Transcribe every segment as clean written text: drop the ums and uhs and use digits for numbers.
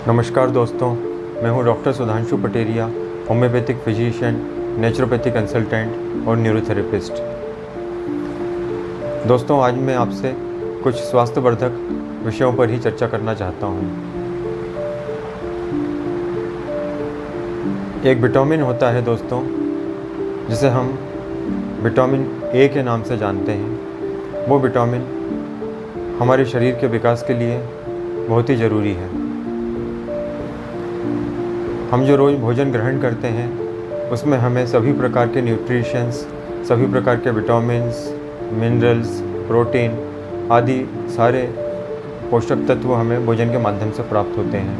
नमस्कार दोस्तों, मैं हूं doctor Sudhanshu Pateria, homeopathic physician, naturopathy consultant और न्यूरोथेरेपिस्ट। दोस्तों, आज मैं आपसे कुछ स्वास्थ्यवर्धक विषयों पर ही चर्चा करना चाहता हूं। एक विटामिन होता है दोस्तों, जिसे हम विटामिन ए के नाम से जानते हैं। वो विटामिन हमारे शरीर के विकास के लिए बहुत ही ज़रूरी है। हम जो रोज़ भोजन ग्रहण करते हैं उसमें हमें सभी प्रकार के न्यूट्रिशंस, सभी प्रकार के विटामिन्स, मिनरल्स, प्रोटीन आदि सारे पोषक तत्व हमें भोजन के माध्यम से प्राप्त होते हैं।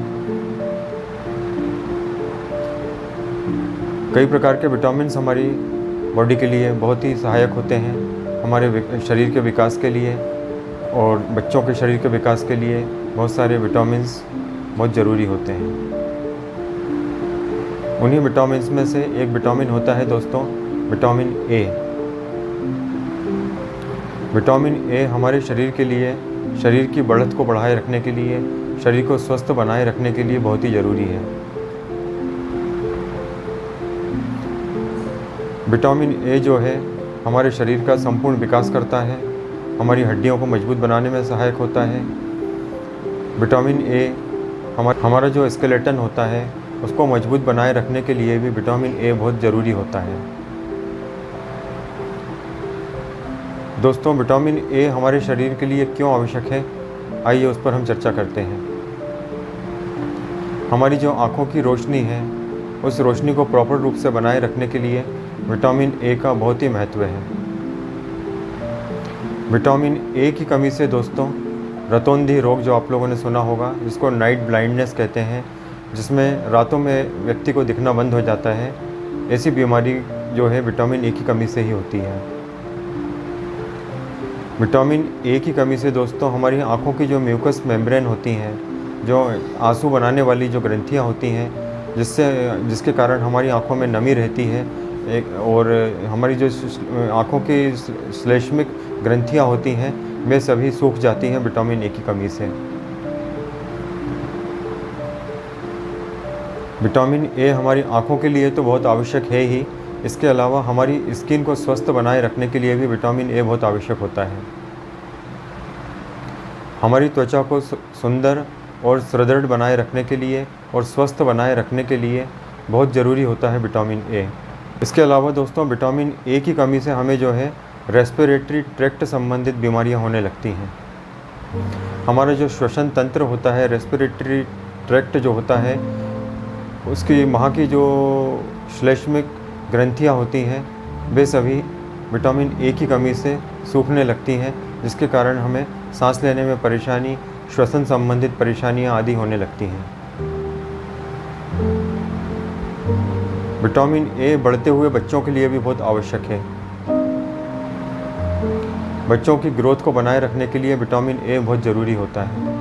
कई प्रकार के विटामिन्स हमारी बॉडी के लिए बहुत ही सहायक होते हैं, हमारे शरीर के विकास के लिए और बच्चों के शरीर के विकास के लिए बहुत सारे विटामिन्स बहुत ज़रूरी होते हैं। उन्हीं विटामिन्स में से एक विटामिन होता है दोस्तों, विटामिन ए। विटामिन ए हमारे शरीर के लिए, शरीर की बढ़त को बढ़ाए रखने के लिए, शरीर को स्वस्थ बनाए रखने के लिए बहुत ही ज़रूरी है। विटामिन ए जो है हमारे शरीर का संपूर्ण विकास करता है, हमारी हड्डियों को मजबूत बनाने में सहायक होता है। विटामिन ए हमारा जो स्केलेटन होता है उसको मजबूत बनाए रखने के लिए भी विटामिन ए बहुत ज़रूरी होता है। दोस्तों, विटामिन ए हमारे शरीर के लिए क्यों आवश्यक है, आइए उस पर हम चर्चा करते हैं। हमारी जो आँखों की रोशनी है उस रोशनी को प्रॉपर रूप से बनाए रखने के लिए विटामिन ए का बहुत ही महत्व है। विटामिन ए की कमी से दोस्तों रतौंधी रोग, जो आप लोगों ने सुना होगा, जिसको नाइट ब्लाइंडनेस कहते हैं, जिसमें रातों में व्यक्ति को दिखना बंद हो जाता है, ऐसी बीमारी जो है विटामिन ए की कमी से ही होती है। विटामिन ए की कमी से दोस्तों हमारी आँखों की जो म्यूकस मेम्ब्रेन होती हैं, जो आंसू बनाने वाली जो ग्रंथियाँ होती हैं, जिसके कारण हमारी आँखों में नमी रहती है और हमारी जो आँखों की श्लेष्मिक ग्रंथियाँ होती हैं वे सभी सूख जाती हैं विटामिन ए की कमी से। विटामिन ए हमारी आँखों के लिए तो बहुत आवश्यक है ही, इसके अलावा हमारी स्किन को स्वस्थ बनाए रखने के लिए भी विटामिन ए बहुत आवश्यक होता है। हमारी त्वचा को सुंदर और सुदृढ़ बनाए रखने के लिए और स्वस्थ बनाए रखने के लिए बहुत ज़रूरी होता है विटामिन ए। इसके अलावा दोस्तों विटामिन ए की कमी से हमें जो है रेस्पिरेटरी ट्रैक्ट संबंधित बीमारियां होने लगती हैं। हमारा जो श्वसन तंत्र होता है, रेस्पिरेटरी ट्रैक्ट जो होता है, उसकी वहाँ की जो श्लेष्मिक ग्रंथियाँ होती हैं वे सभी विटामिन ए की कमी से सूखने लगती हैं, जिसके कारण हमें सांस लेने में परेशानी, श्वसन संबंधित परेशानियाँ आदि होने लगती हैं। विटामिन ए बढ़ते हुए बच्चों के लिए भी बहुत आवश्यक है। बच्चों की ग्रोथ को बनाए रखने के लिए विटामिन ए बहुत ज़रूरी होता है।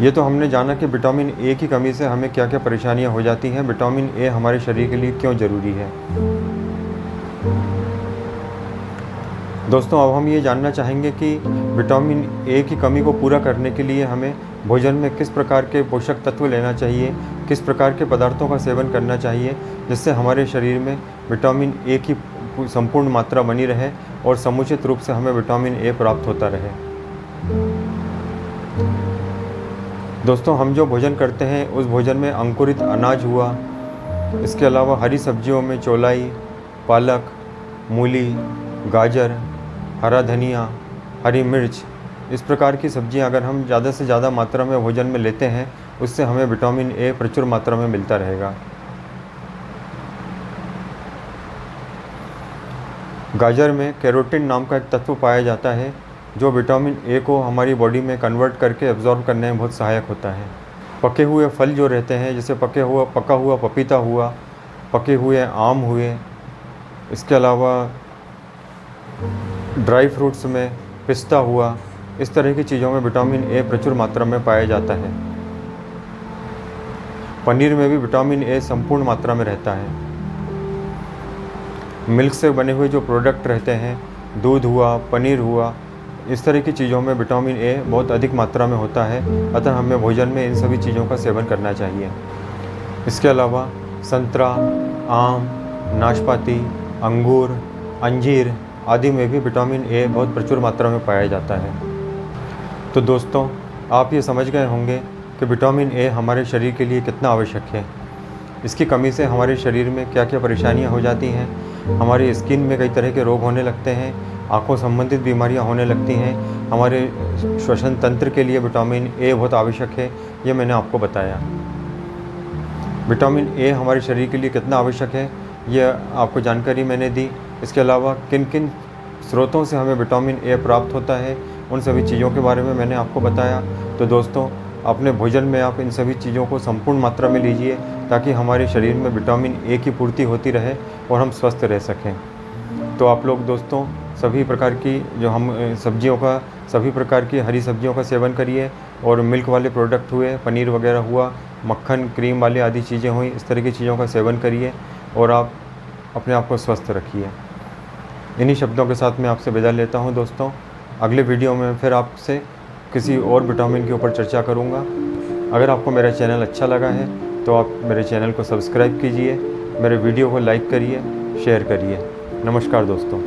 ये तो हमने जाना कि विटामिन ए की कमी से हमें क्या क्या परेशानियां हो जाती हैं, विटामिन ए हमारे शरीर के लिए क्यों ज़रूरी है। दोस्तों, अब हम ये जानना चाहेंगे कि विटामिन ए की कमी को पूरा करने के लिए हमें भोजन में किस प्रकार के पोषक तत्व लेना चाहिए, किस प्रकार के पदार्थों का सेवन करना चाहिए, जिससे हमारे शरीर में विटामिन ए की संपूर्ण मात्रा बनी रहे और समुचित रूप से हमें विटामिन ए प्राप्त होता रहे। दोस्तों, हम जो भोजन करते हैं उस भोजन में अंकुरित अनाज हुआ, इसके अलावा हरी सब्जियों में चौलाई, पालक, मूली, गाजर, हरा धनिया, हरी मिर्च, इस प्रकार की सब्जियां अगर हम ज़्यादा से ज़्यादा मात्रा में भोजन में लेते हैं, उससे हमें विटामिन ए प्रचुर मात्रा में मिलता रहेगा। गाजर में कैरोटीन नाम का एक तत्व पाया जाता है, जो विटामिन ए को हमारी बॉडी में कन्वर्ट करके एब्जॉर्ब करने में बहुत सहायक होता है। पके हुए फल जो रहते हैं, जैसे पका हुआ पपीता हुआ, पके हुए आम हुए, इसके अलावा ड्राई फ्रूट्स में पिस्ता हुआ, इस तरह की चीज़ों में विटामिन ए प्रचुर मात्रा में पाया जाता है। पनीर में भी विटामिन ए संपूर्ण मात्रा में रहता है। मिल्क से बने हुए जो प्रोडक्ट रहते हैं, दूध हुआ, पनीर हुआ, इस तरह की चीज़ों में विटामिन ए बहुत अधिक मात्रा में होता है, अतः हमें भोजन में इन सभी चीज़ों का सेवन करना चाहिए। इसके अलावा संतरा, आम, नाशपाती, अंगूर, अंजीर आदि में भी विटामिन ए बहुत प्रचुर मात्रा में पाया जाता है। तो दोस्तों, आप ये समझ गए होंगे कि विटामिन ए हमारे शरीर के लिए कितना आवश्यक है। इसकी कमी से हमारे शरीर में क्या क्या परेशानियां हो जाती हैं, हमारी स्किन में कई तरह के रोग होने लगते हैं, आँखों संबंधित बीमारियां होने लगती हैं, हमारे श्वसन तंत्र के लिए विटामिन ए बहुत आवश्यक है, ये मैंने आपको बताया। विटामिन ए हमारे शरीर के लिए कितना आवश्यक है, यह आपको जानकारी मैंने दी। इसके अलावा किन किन स्रोतों से हमें विटामिन ए प्राप्त होता है, उन सभी चीज़ों के बारे में मैंने आपको बताया। तो दोस्तों, अपने भोजन में आप इन सभी चीज़ों को संपूर्ण मात्रा में लीजिए, ताकि हमारे शरीर में विटामिन ए की पूर्ति होती रहे और हम स्वस्थ रह सकें। तो आप लोग दोस्तों सभी प्रकार की सभी प्रकार की हरी सब्जियों का सेवन करिए, और मिल्क वाले प्रोडक्ट हुए, पनीर वगैरह हुआ, मक्खन, क्रीम वाले आदि चीज़ें हुई, इस तरह की चीज़ों का सेवन करिए और आप अपने आप को स्वस्थ रखिए। इन्हीं शब्दों के साथ मैं आपसे विदा लेता हूं दोस्तों। अगले वीडियो में फिर आपसे किसी और विटामिन के ऊपर चर्चा करूंगा। अगर आपको मेरा चैनल अच्छा लगा है तो आप मेरे चैनल को सब्सक्राइब कीजिए, मेरे वीडियो को लाइक करिए, शेयर करिए। नमस्कार दोस्तों।